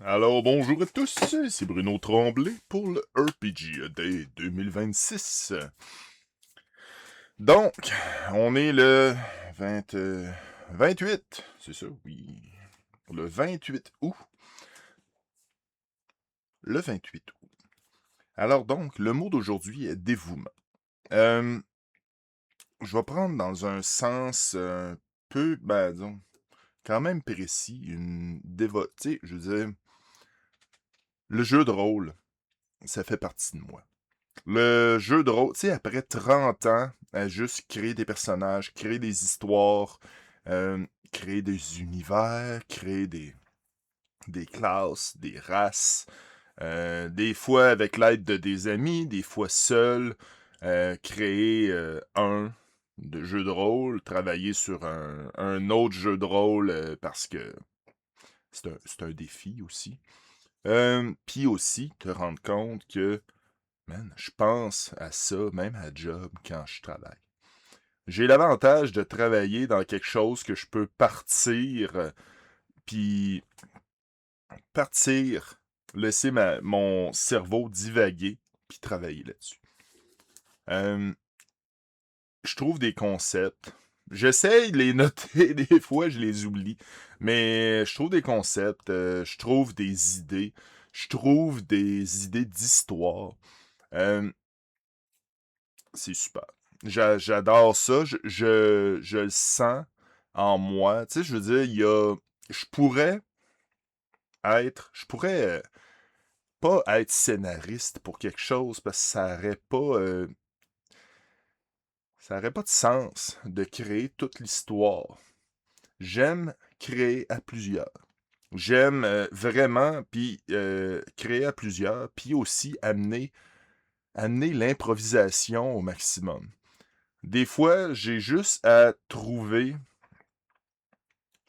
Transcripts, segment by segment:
Alors bonjour à tous, c'est Bruno Tremblay pour le RPG Day 2026. Donc, on est le 20, 28, c'est ça, oui. Le 28 août. Le 28 août. Alors donc, le mot d'aujourd'hui est dévouement. Je vais prendre dans un sens un peu, disons, quand même précis, une dévote. Tu sais, je veux dire, le jeu de rôle, ça fait partie de moi. Le jeu de rôle, tu sais, après 30 ans, à juste créer des personnages, créer des histoires, créer des univers, créer des classes, des races, des fois avec l'aide de des amis, des fois seul, créer de jeu de rôle, travailler sur un autre jeu de rôle parce que c'est un défi aussi. Puis aussi, te rendre compte que man, je pense à ça, même à job, quand je travaille. J'ai l'avantage de travailler dans quelque chose que je peux partir, puis partir, laisser mon cerveau divaguer, puis travailler là-dessus. Euh, je trouve des concepts. J'essaye de les noter, des fois je les oublie, mais je trouve des concepts, je trouve des idées, je trouve des idées d'histoire. Euh, C'est super. J'adore ça. Je le sens en moi. Tu sais, je veux dire, il y a. Je pourrais pas être scénariste pour quelque chose parce que ça aurait pas de sens de créer toute l'histoire. J'aime créer à plusieurs. J'aime vraiment puis créer à plusieurs, puis aussi amener l'improvisation au maximum. Des fois, j'ai juste à trouver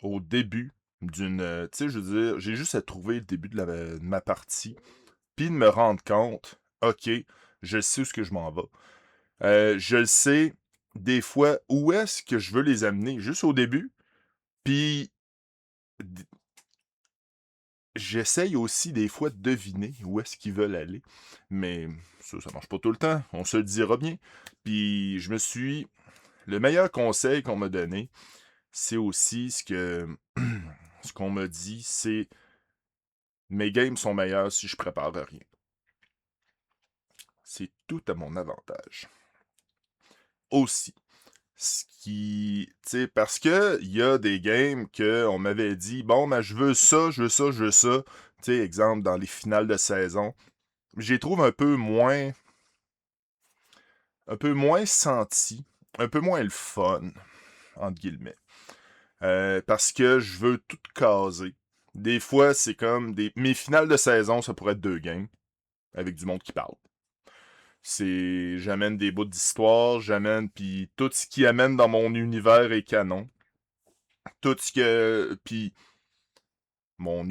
au début d'une. Tu sais, je veux dire, j'ai juste à trouver le début de ma partie, puis de me rendre compte, ok, je sais où est-ce que je m'en vais. Je le sais, des fois, où est-ce que je veux les amener, juste au début, puis j'essaye aussi des fois de deviner où est-ce qu'ils veulent aller, mais ça marche pas tout le temps, on se le dira bien. Puis le meilleur conseil qu'on m'a donné, c'est aussi ce qu'on m'a dit, c'est mes games sont meilleurs si je prépare rien. C'est tout à mon avantage. Aussi. Ce qui. Tu sais, parce que il y a des games que on m'avait dit, bon, je veux ça, je veux ça, je veux ça. Tu sais, exemple, dans les finales de saison. Je les trouve un peu moins sentis, un peu moins le fun, entre guillemets. Parce que je veux tout caser. Des fois, c'est comme mes finales de saison, ça pourrait être 2 games avec du monde qui parle. J'amène des bouts d'histoire, puis tout ce qui amène dans mon univers est canon. Tout ce que, puis mon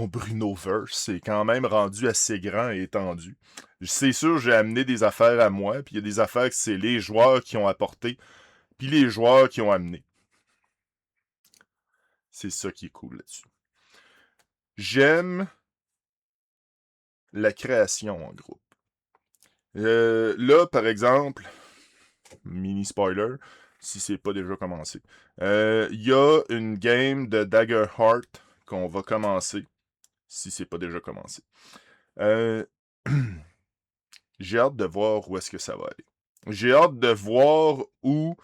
Brunoverse est quand même rendu assez grand et étendu. C'est sûr, j'ai amené des affaires à moi, puis il y a des affaires que c'est les joueurs qui ont apporté, puis les joueurs qui ont amené. C'est ça qui est cool là-dessus. J'aime la création en groupe. Là, par exemple, mini spoiler, si c'est pas déjà commencé. Il y a une game de Daggerheart qu'on va commencer, si c'est pas déjà commencé. Euh, j'ai hâte de voir où est-ce que ça va aller. J'ai hâte de voir où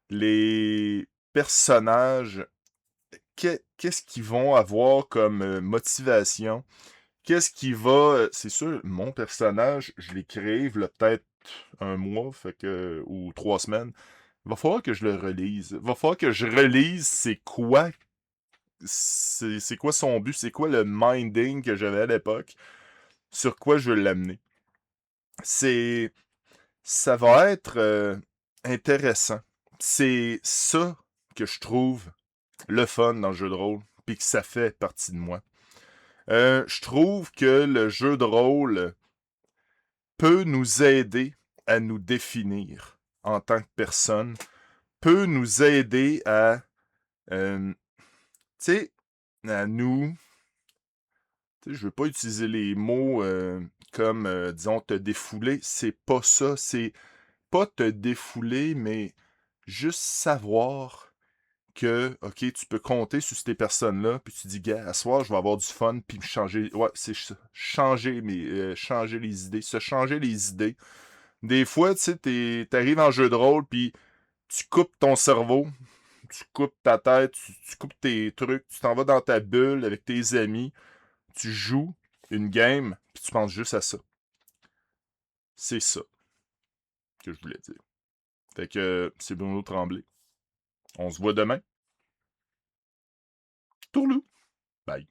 les personnages, qu'est-ce qu'ils vont avoir comme motivation. Qu'est-ce qui va. C'est sûr, mon personnage, je l'ai créé il y a peut-être un mois, ou 3 semaines. Va falloir que je le relise. Va falloir que je relise c'est quoi son but, c'est quoi le minding que j'avais à l'époque, sur quoi je veux l'amener. C'est ça va être intéressant. C'est ça que je trouve le fun dans le jeu de rôle, puis que ça fait partie de moi. Je trouve que le jeu de rôle peut nous aider à nous définir en tant que personne, peut nous aider à tu sais, à nous Tu sais, je veux pas utiliser les mots, comme, disons, te défouler, c'est pas ça. C'est pas te défouler, mais juste savoir que, OK, tu peux compter sur ces personnes-là, puis tu dis: «Gars, à soir, je vais avoir du fun», puis me changer ouais, c'est ça, changer les idées, se changer les idées. Des fois, tu sais, t'arrives en jeu de rôle, puis tu coupes ton cerveau, tu coupes ta tête, tu coupes tes trucs, tu t'en vas dans ta bulle avec tes amis, tu joues une game, puis tu penses juste à ça. C'est ça que je voulais dire. Fait que c'est Bruno Tremblay. On se voit demain. Tourlou. Bye.